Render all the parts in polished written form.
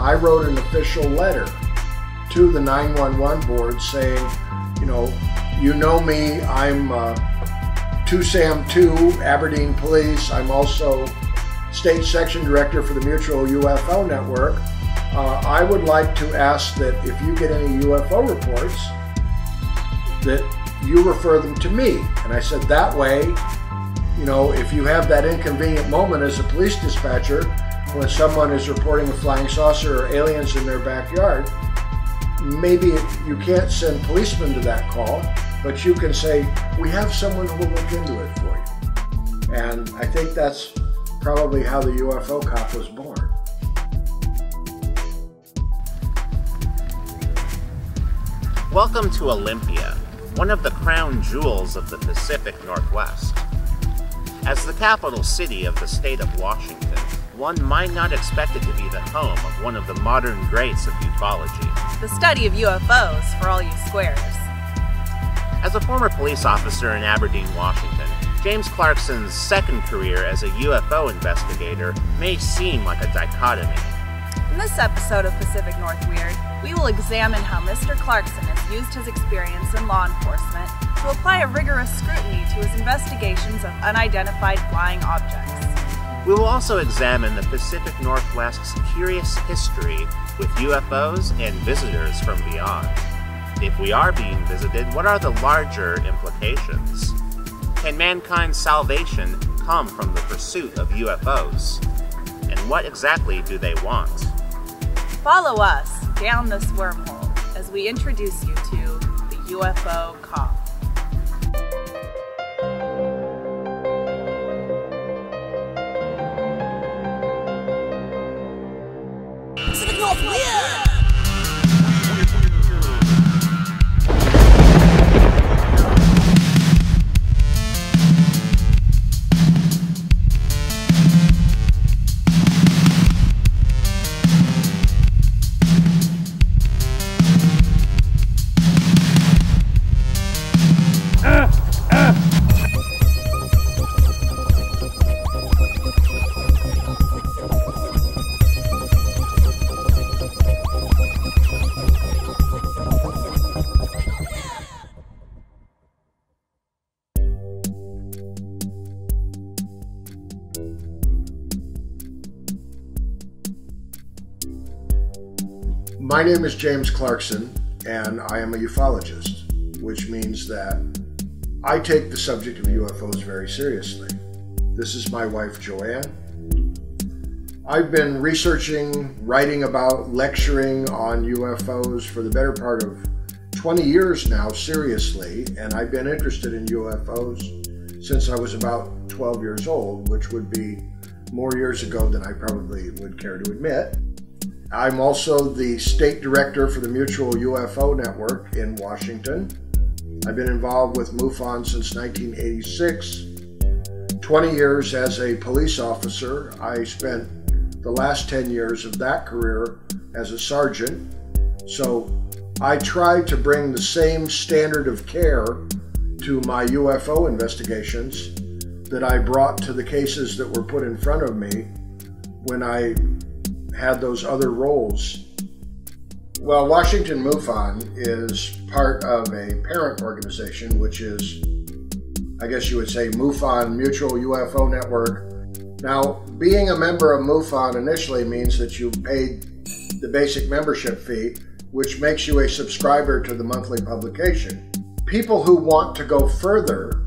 I wrote an official letter to the 911 board saying, you know me, I'm 2SAM2, Aberdeen Police. I'm also State Section Director for the Mutual UFO Network. I would like to ask that if you get any UFO reports, that you refer them to me. And I said that way, if you have that inconvenient moment as a police dispatcher when someone is reporting a flying saucer or aliens in their backyard, maybe you can't send policemen to that call, but you can say, we have someone who will look into it for you. And I think that's probably how the UFO Cop was born. Welcome to Olympia, one of the crown jewels of the Pacific Northwest. As the capital city of the state of Washington, one might not expect it to be the home of one of the modern greats of ufology. The study of UFOs for all you squares. As a former police officer in Aberdeen, Washington, James Clarkson's second career as a UFO investigator may seem like a dichotomy. In this episode of Pacific NorthWEIRD, we will examine how Mr. Clarkson has used his experience in law enforcement to apply a rigorous scrutiny to his investigations of unidentified flying objects. We will also examine the Pacific Northwest's curious history with UFOs and visitors from beyond. If we are being visited, what are the larger implications? Can mankind's salvation come from the pursuit of UFOs? And what exactly do they want? Follow us down this wormhole as we introduce you to the UFO Cop. Pacific NorthWEIRD! My name is James Clarkson, and I am a ufologist, which means that I take the subject of UFOs very seriously. This is my wife, Joanne. I've been researching, writing about, lecturing on UFOs for the better part of 20 years now, seriously, and I've been interested in UFOs since I was about 12 years old, which would be more years ago than I probably would care to admit. I'm also the state director for the Mutual UFO Network in Washington. I've been involved with MUFON since 1986. 20 years as a police officer. I spent the last 10 years of that career as a sergeant. So I try to bring the same standard of care to my UFO investigations that I brought to the cases that were put in front of me when I had those other roles. Well, Washington MUFON is part of a parent organization, which is, I guess you would say, MUFON, Mutual UFO Network. Now, being a member of MUFON initially means that you paid the basic membership fee, which makes you a subscriber to the monthly publication. People who want to go further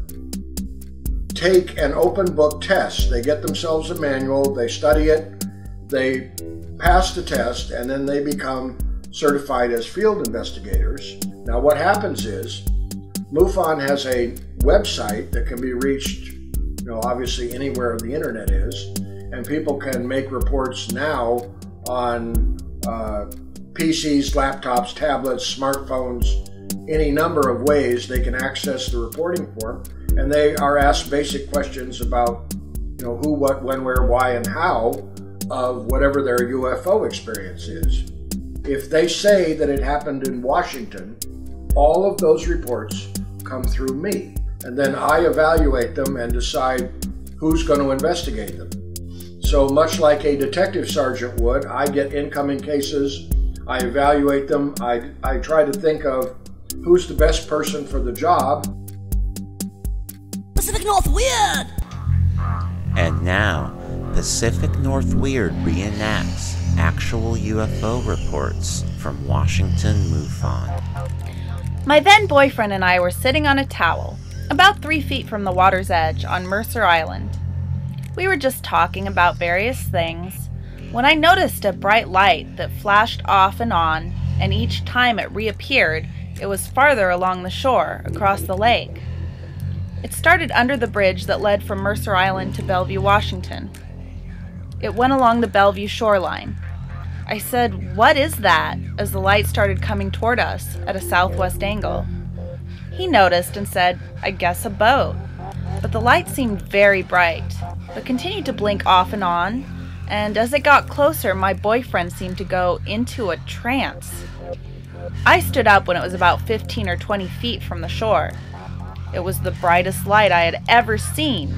take an open book test. They get themselves a manual, they study it, they pass the test, and then they become certified as field investigators. Now what happens is MUFON has a website that can be reached, obviously anywhere the internet is, and people can make reports now on PCs, laptops, tablets, smartphones, any number of ways they can access the reporting form, and they are asked basic questions about who, what, when, where, why, and how of whatever their UFO experience is. If they say that it happened in Washington, all of those reports come through me, and then I evaluate them and decide who's going to investigate them. So So much like a detective sergeant would, I get incoming cases, I evaluate them, I try to think of who's the best person for the job. Pacific NorthWEIRD! And now, Pacific NorthWEIRD reenacts actual UFO reports from Washington MUFON. My then boyfriend and I were sitting on a towel, about 3 feet from the water's edge on Mercer Island. We were just talking about various things when I noticed a bright light that flashed off and on, and each time it reappeared, it was farther along the shore, across the lake. It started under the bridge that led from Mercer Island to Bellevue, Washington. It went along the Bellevue shoreline. I said, "What is that?" as the light started coming toward us at a southwest angle. He noticed and said, "I guess a boat." But the light seemed very bright, but continued to blink off and on, and as it got closer, my boyfriend seemed to go into a trance. I stood up when it was about 15 or 20 feet from the shore. It was the brightest light I had ever seen,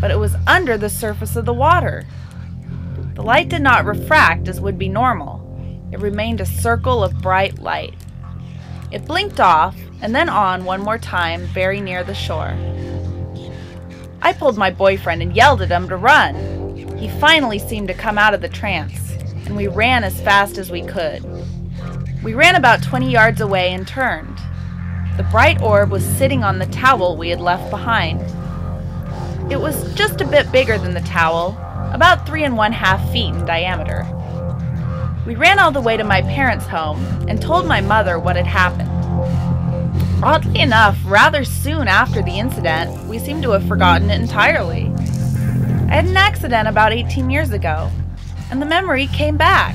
but it was under the surface of the water. The light did not refract as would be normal. It remained a circle of bright light. It blinked off and then on one more time very near the shore. I pulled my boyfriend and yelled at him to run. He finally seemed to come out of the trance, and we ran as fast as we could. We ran about 20 yards away and turned. The bright orb was sitting on the towel we had left behind. It was just a bit bigger than the towel, about 3½ feet in diameter. We ran all the way to my parents' home and told my mother what had happened. Oddly enough, rather soon after the incident, we seemed to have forgotten it entirely. I had an accident about 18 years ago, and the memory came back.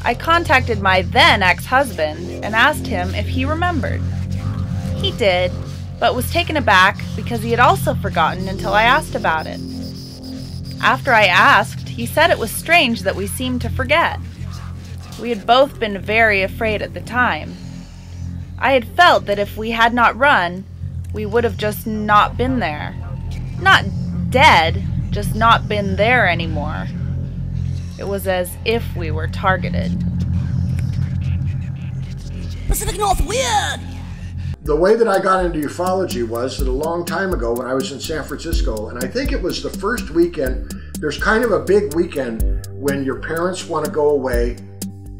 I contacted my then ex-husband and asked him if he remembered. He did, but was taken aback because he had also forgotten until I asked about it. After I asked, he said it was strange that we seemed to forget. We had both been very afraid at the time. I had felt that if we had not run, we would have just not been there. Not dead, just not been there anymore. It was as if we were targeted. Pacific NorthWEIRD! The way that I got into ufology was that a long time ago when I was in San Francisco, and I think it was the first weekend, there's kind of a big weekend when your parents want to go away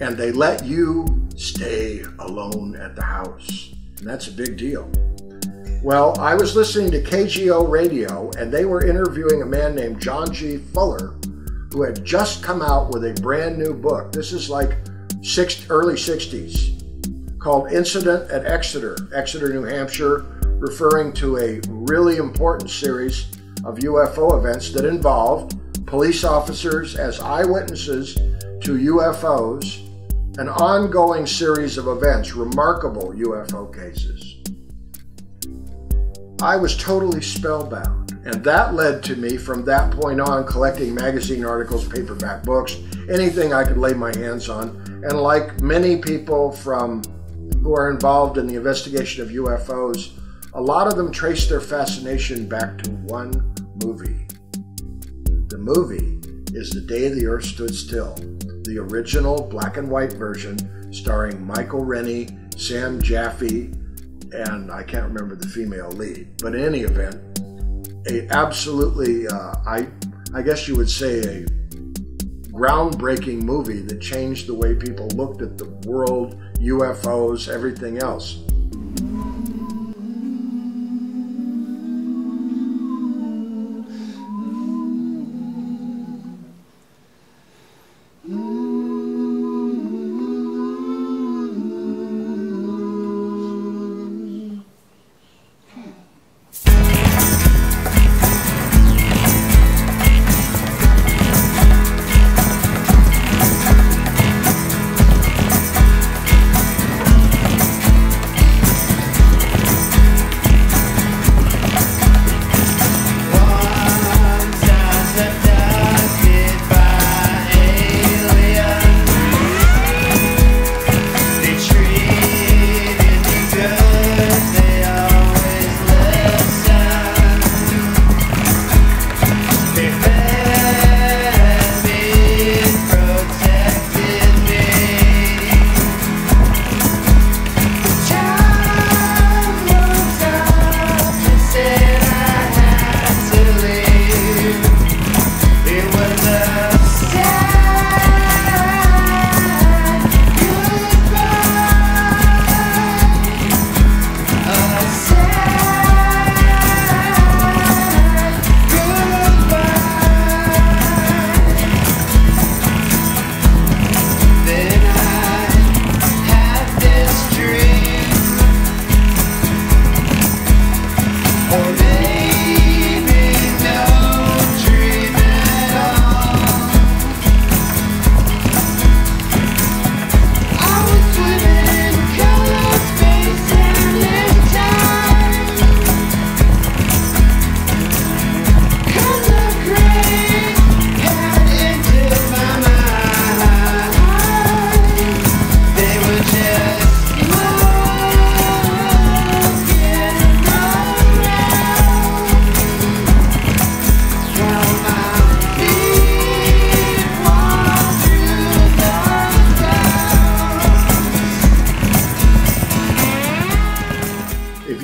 and they let you stay alone at the house. And that's a big deal. Well, I was listening to KGO radio and they were interviewing a man named John G. Fuller who had just come out with a brand new book. This is like early 60s, called Incident at Exeter, New Hampshire, referring to a really important series of UFO events that involved police officers as eyewitnesses to UFOs, an ongoing series of events, remarkable UFO cases. I was totally spellbound, and that led to me from that point on collecting magazine articles, paperback books, anything I could lay my hands on. And like many people who are involved in the investigation of UFOs, a lot of them trace their fascination back to one movie. The movie is The Day the Earth Stood Still, the original black and white version starring Michael Rennie, Sam Jaffe, and I can't remember the female lead. But in any event, absolutely, I guess you would say a groundbreaking movie that changed the way people looked at the world, UFOs, everything else.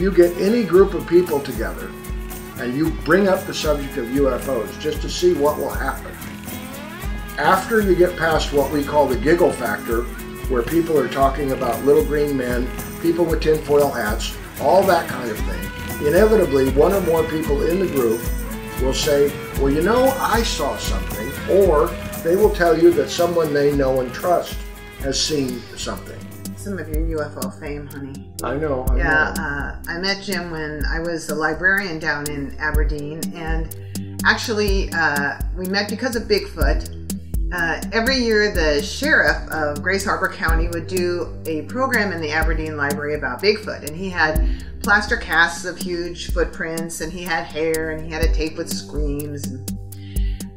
you get any group of people together and you bring up the subject of UFOs just to see what will happen, after you get past what we call the giggle factor, where people are talking about little green men, people with tinfoil hats, all that kind of thing, inevitably one or more people in the group will say, well, you know, I saw something, or they will tell you that someone they know and trust has seen something. Some of your UFO fame, honey. I know. I met Jim when I was a librarian down in Aberdeen, and actually we met because of Bigfoot. Every year the sheriff of Grace Harbor County would do a program in the Aberdeen Library about Bigfoot, and he had plaster casts of huge footprints, and he had hair, and he had a tape with screams.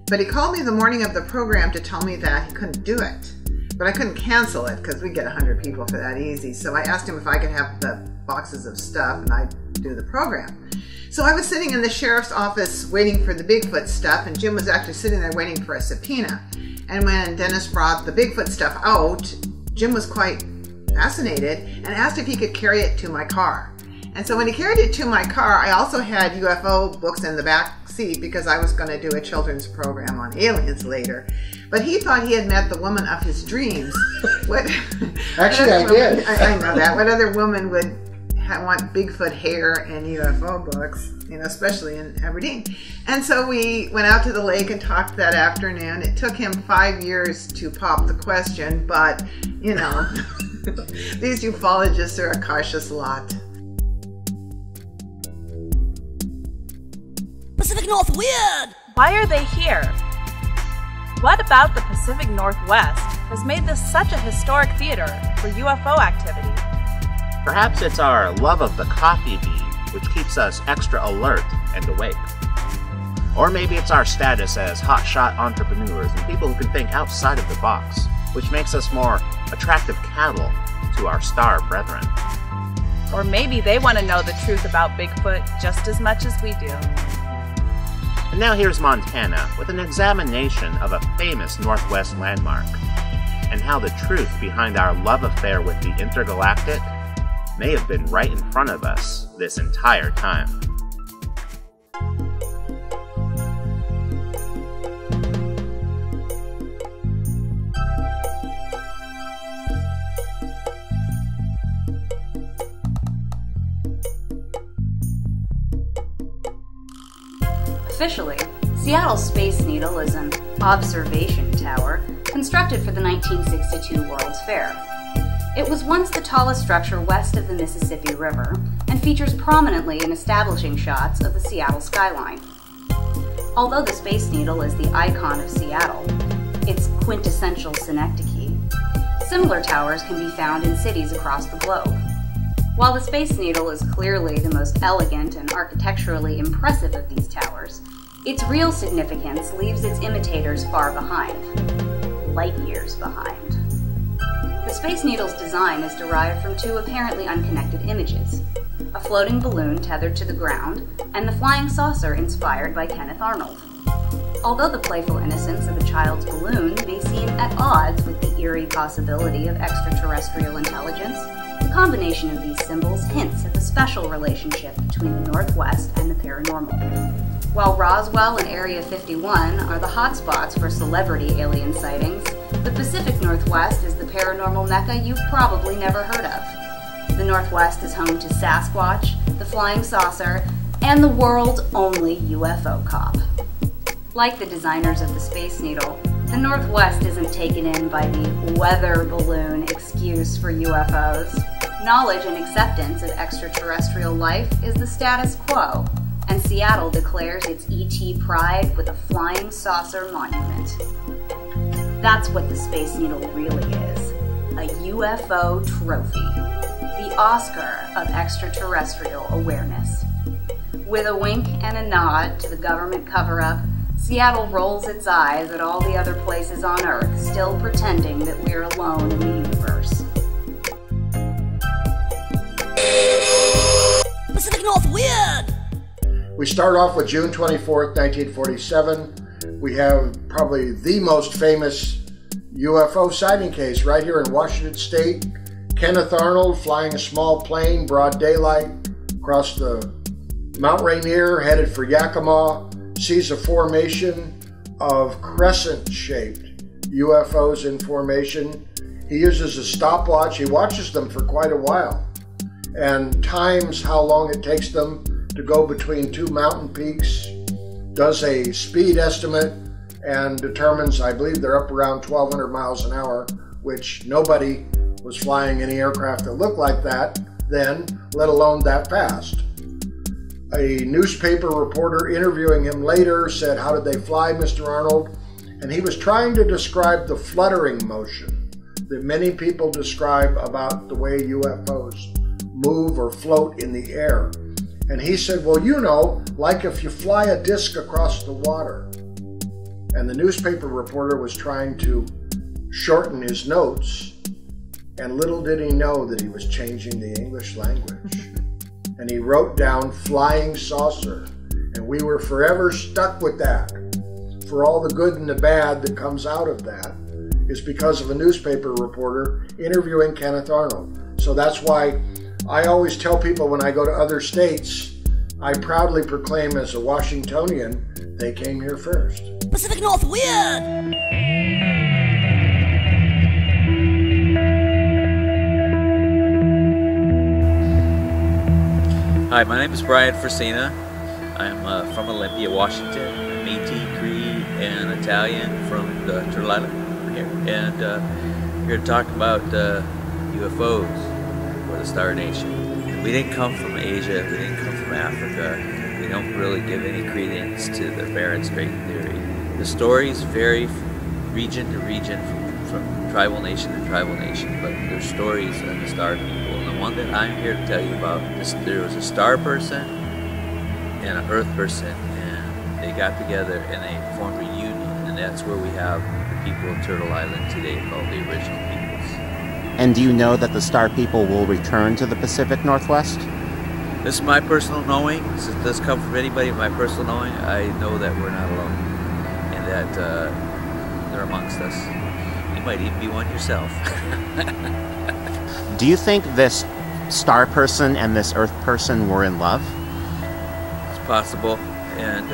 But he called me the morning of the program to tell me that he couldn't do it. But I couldn't cancel it because we get 100 people for that easy. So I asked him if I could have the boxes of stuff and I'd do the program. So I was sitting in the sheriff's office waiting for the Bigfoot stuff, and Jim was actually sitting there waiting for a subpoena. And when Dennis brought the Bigfoot stuff out, Jim was quite fascinated and asked if he could carry it to my car. And so when he carried it to my car, I also had UFO books in the back seat because I was going to do a children's program on aliens later. But he thought he had met the woman of his dreams. Actually, I did. I know that. What other woman would want Bigfoot hair and UFO books, you know, especially in Aberdeen? And so we went out to the lake and talked that afternoon. It took him 5 years to pop the question, but, you know, these ufologists are a cautious lot. Pacific NorthWEIRD! Why are they here? What about the Pacific Northwest has made this such a historic theater for UFO activity? Perhaps it's our love of the coffee bean which keeps us extra alert and awake. Or maybe it's our status as hotshot entrepreneurs and people who can think outside of the box, which makes us more attractive cattle to our star brethren. Or maybe they want to know the truth about Bigfoot just as much as we do. And now here's Montana with an examination of a famous Northwest landmark, and how the truth behind our love affair with the intergalactic may have been right in front of us this entire time. Officially, Seattle's Space Needle is an observation tower constructed for the 1962 World's Fair. It was once the tallest structure west of the Mississippi River and features prominently in establishing shots of the Seattle skyline. Although the Space Needle is the icon of Seattle, its quintessential synecdoche, similar towers can be found in cities across the globe. While the Space Needle is clearly the most elegant and architecturally impressive of these towers, its real significance leaves its imitators far behind, light years behind. The Space Needle's design is derived from two apparently unconnected images: a floating balloon tethered to the ground, and the flying saucer inspired by Kenneth Arnold. Although the playful innocence of a child's balloon may seem at odds with the eerie possibility of extraterrestrial intelligence, the combination of these symbols hints at the special relationship between the Northwest and the paranormal. While Roswell and Area 51 are the hotspots for celebrity alien sightings, the Pacific Northwest is the paranormal mecca you've probably never heard of. The Northwest is home to Sasquatch, the Flying Saucer, and the world's only UFO Cop. Like the designers of the Space Needle, the Northwest isn't taken in by the weather balloon excuse for UFOs. Knowledge and acceptance of extraterrestrial life is the status quo, and Seattle declares its ET pride with a flying saucer monument. That's what the Space Needle really is, a UFO trophy, the Oscar of extraterrestrial awareness. With a wink and a nod to the government cover-up, Seattle rolls its eyes at all the other places on Earth still pretending that we're alone in the universe. Pacific NorthWEIRD! We start off with June 24th, 1947. We have probably the most famous UFO sighting case right here in Washington State. Kenneth Arnold flying a small plane, broad daylight, across the Mount Rainier, headed for Yakima, sees a formation of crescent-shaped UFOs in formation. He uses a stopwatch. He watches them for quite a while and times how long it takes them to go between two mountain peaks, does a speed estimate, and determines, I believe they're up around 1,200 miles an hour, which nobody was flying any aircraft that looked like that then, let alone that fast. A newspaper reporter interviewing him later said, "How did they fly, Mr. Arnold?" And he was trying to describe the fluttering motion that many people describe about the way UFOs move or float in the air. And he said, "Well, you know, like if you fly a disc across the water." And the newspaper reporter was trying to shorten his notes, and little did he know that he was changing the English language. And he wrote down flying saucer, and we were forever stuck with that. For all the good and the bad that comes out of that is because of a newspaper reporter interviewing Kenneth Arnold. So that's why I always tell people when I go to other states, I proudly proclaim as a Washingtonian, they came here first. Pacific NorthWEIRD! Hi, my name is Brian Frisina. I'm from Olympia, Washington. I'm Métis, Cree, and Italian from Turtle Island here. And here to talk about UFOs for the Star Nation. We didn't come from Asia, we didn't come from Africa. We don't really give any credence to the Bering Strait theory. The stories vary region to region, from tribal nation to tribal nation, but there's stories of the star people. And the one that I'm here to tell you about is there was a star person and an earth person, and they got together and they formed a union, and that's where we have the people of Turtle Island today called the original peoples. And do you know that the star people will return to the Pacific Northwest? This is my personal knowing. This does come from anybody, my personal knowing. I know that we're not alone, and that they're amongst us. You might even be one yourself. Do you think this star person and this earth person were in love? It's possible, and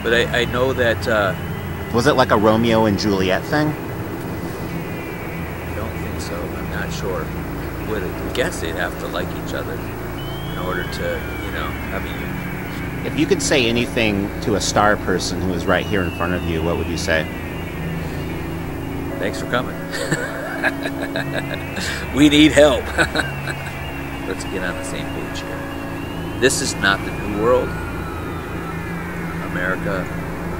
but I know that. Was it like a Romeo and Juliet thing? I don't think so. I'm not sure. I guess they'd have to like each other in order to, have a union. If you could say anything to a star person who is right here in front of you, what would you say? Thanks for coming. We need help. Let's get on the same page here. This is not the New World. America,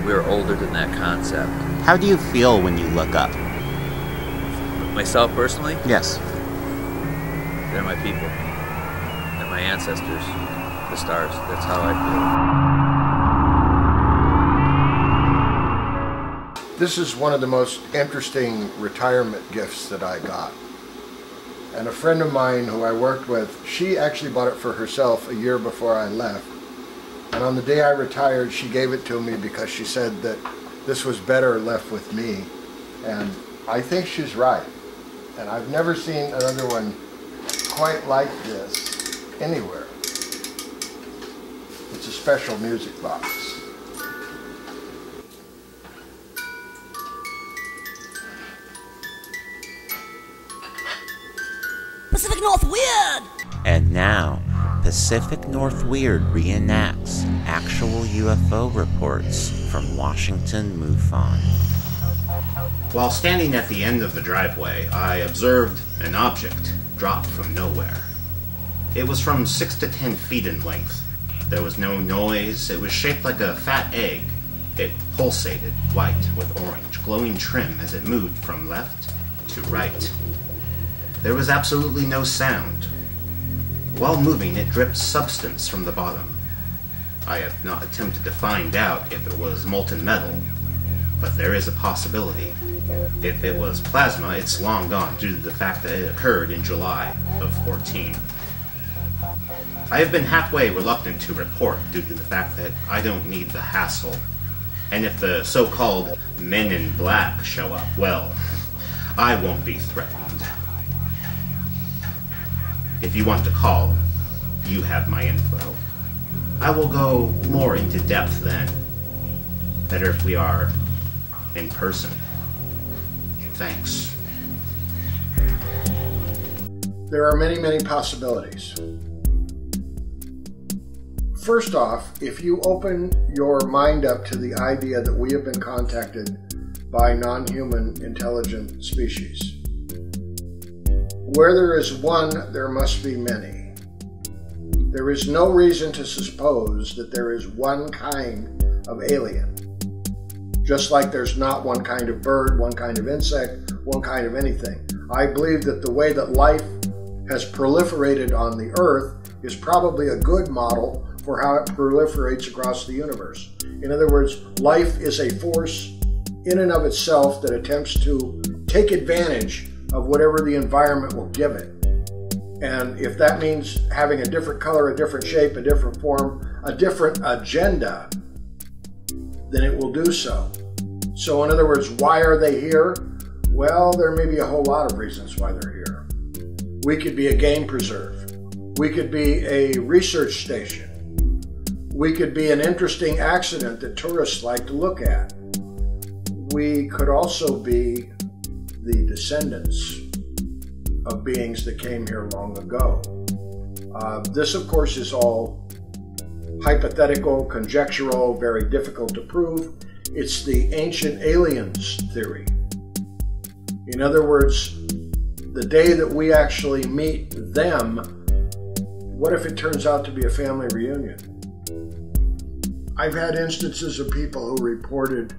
we're older than that concept. How do you feel when you look up? Myself personally? Yes. They're my people. They're my ancestors. The stars. That's how I feel. This is one of the most interesting retirement gifts that I got. And a friend of mine who I worked with, she actually bought it for herself a year before I left. And on the day I retired, she gave it to me because she said that this was better left with me. And I think she's right. And I've never seen another one quite like this anywhere. It's a special music box. Pacific NorthWEIRD! And now, Pacific NorthWEIRD reenacts actual UFO reports from Washington MUFON. While standing at the end of the driveway, I observed an object drop from nowhere. It was from 6 to 10 feet in length. There was no noise. It was shaped like a fat egg. It pulsated, white with orange, glowing trim as it moved from left to right. There was absolutely no sound. While moving, it dripped substance from the bottom. I have not attempted to find out if it was molten metal, but there is a possibility. If it was plasma, it's long gone due to the fact that it occurred in July of 14. I have been halfway reluctant to report due to the fact that I don't need the hassle. And if the so-called men in black show up, well, I won't be threatened. If you want to call, you have my info. I will go more into depth then. Better if we are in person. Thanks. There are many, many possibilities. First off, if you open your mind up to the idea that we have been contacted by non-human intelligent species, where there is one, there must be many. There is no reason to suppose that there is one kind of alien. Just like there's not one kind of bird, one kind of insect, one kind of anything. I believe that the way that life has proliferated on the Earth is probably a good model for how it proliferates across the universe. In other words, life is a force in and of itself that attempts to take advantage of whatever the environment will give it. And if that means having a different color, a different shape, a different form, a different agenda, then it will do so. So in other words, why are they here? Well, there may be a whole lot of reasons why they're here. We could be a game preserve. We could be a research station. We could be an interesting accident that tourists like to look at. We could also be the descendants of beings that came here long ago. This, of course, is all hypothetical, conjectural, very difficult to prove. It's the ancient aliens theory. In other words, the day that we actually meet them, what if it turns out to be a family reunion? I've had instances of people who reported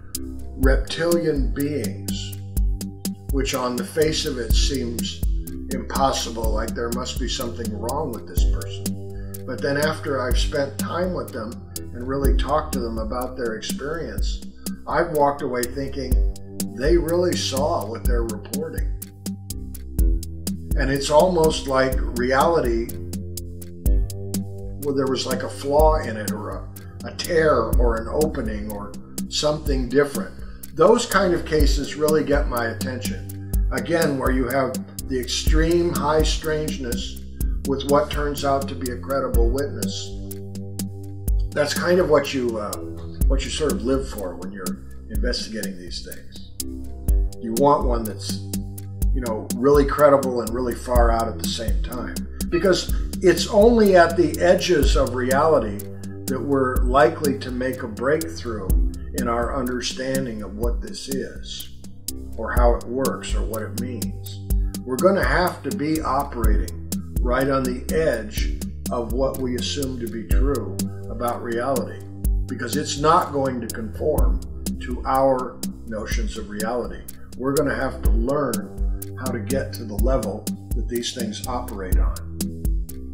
reptilian beings, which on the face of it seems impossible, like there must be something wrong with this person. But then after I've spent time with them and really talked to them about their experience, I've walked away thinking they really saw what they're reporting. And it's almost like reality, where there was like a flaw in it, or a tear, or an opening, or something different. Those kind of cases really get my attention. Again, where you have the extreme high strangeness with what turns out to be a credible witness. That's kind of what you sort of live for when you're investigating these things. You want one that's, really credible and really far out at the same time. Because it's only at the edges of reality that we're likely to make a breakthrough in our understanding of what this is, or how it works, or what it means. We're going to have to be operating right on the edge of what we assume to be true about reality, because it's not going to conform to our notions of reality. We're going to have to learn how to get to the level that these things operate on.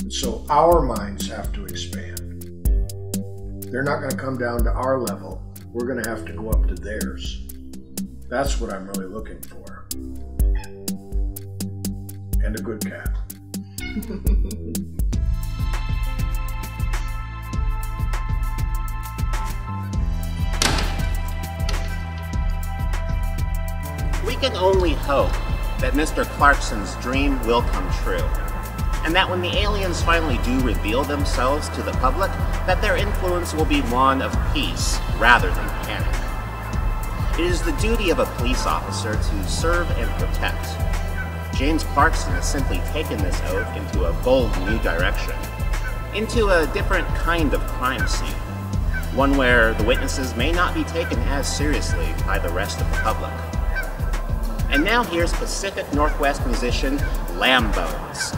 And so our minds have to expand. They're not going to come down to our level. We're going to have to go up to theirs. That's what I'm really looking for. And a good cat. We can only hope that Mr. Clarkson's dream will come true, and that when the aliens finally do reveal themselves to the public, that their influence will be one of peace rather than panic. It is the duty of a police officer to serve and protect. James Clarkson has simply taken this oath into a bold new direction, into a different kind of crime scene, one where the witnesses may not be taken as seriously by the rest of the public. And now here's Pacific Northwest musician Lambones,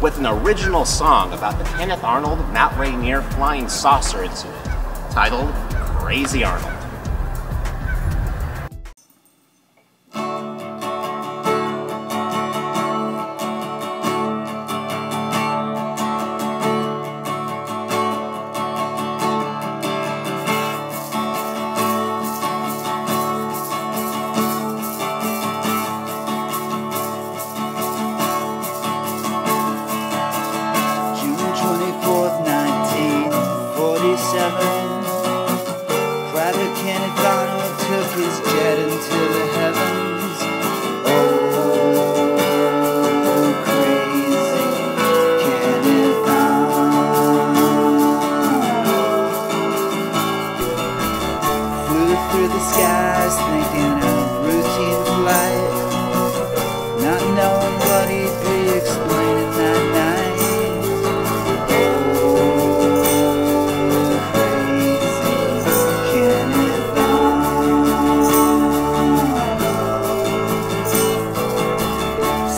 with an original song about the Kenneth Arnold Mount Rainier flying saucer incident, titled Crazy Arnold. Private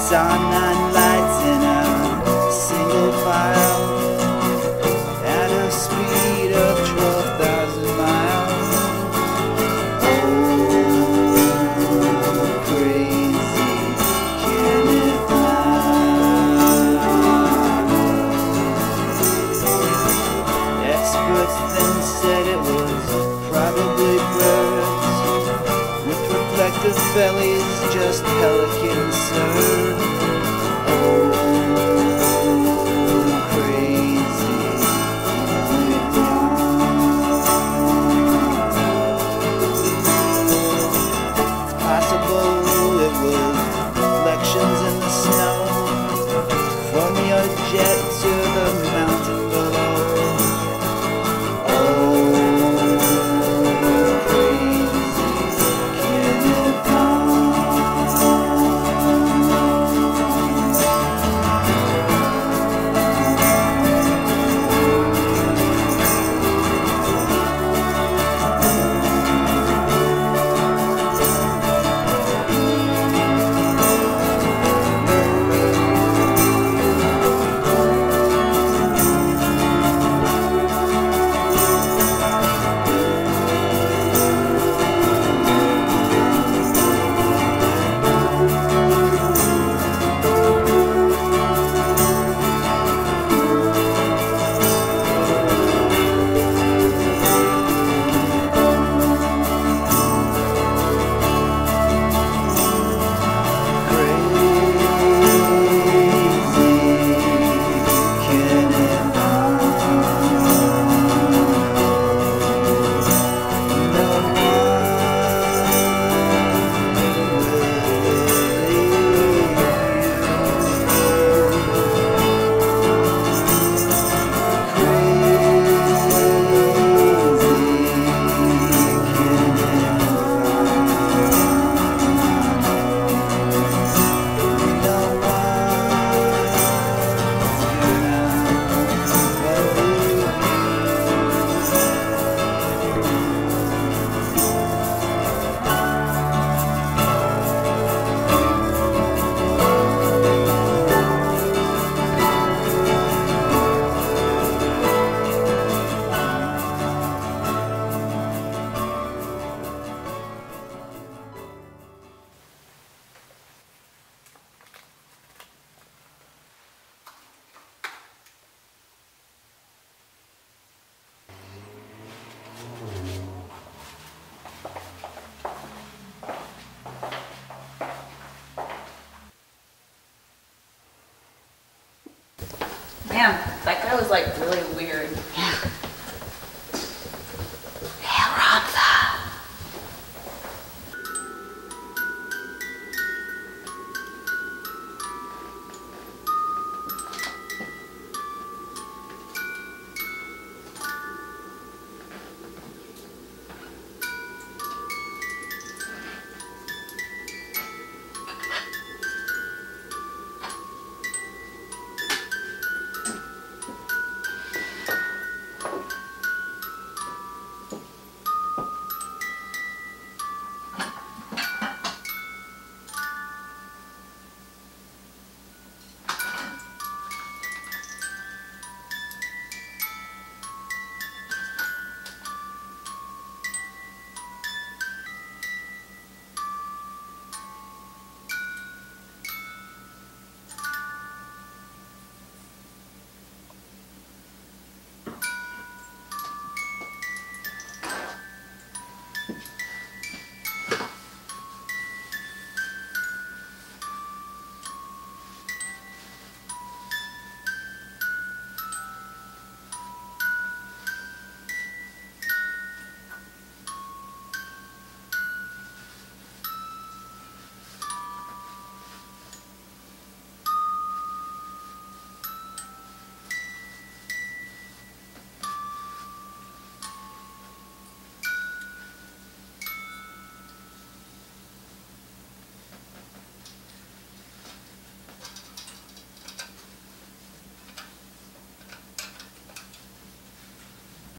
saw 9 lights in a single file at a speed of 12,000 miles. Oh, crazy, can it fly? Experts then said it was probably birds with reflective bellies, just pelicans, sir. Oh, crazy. It's possible it was reflections in the snow from your jet to the mountain below. Man, that guy was like really weird.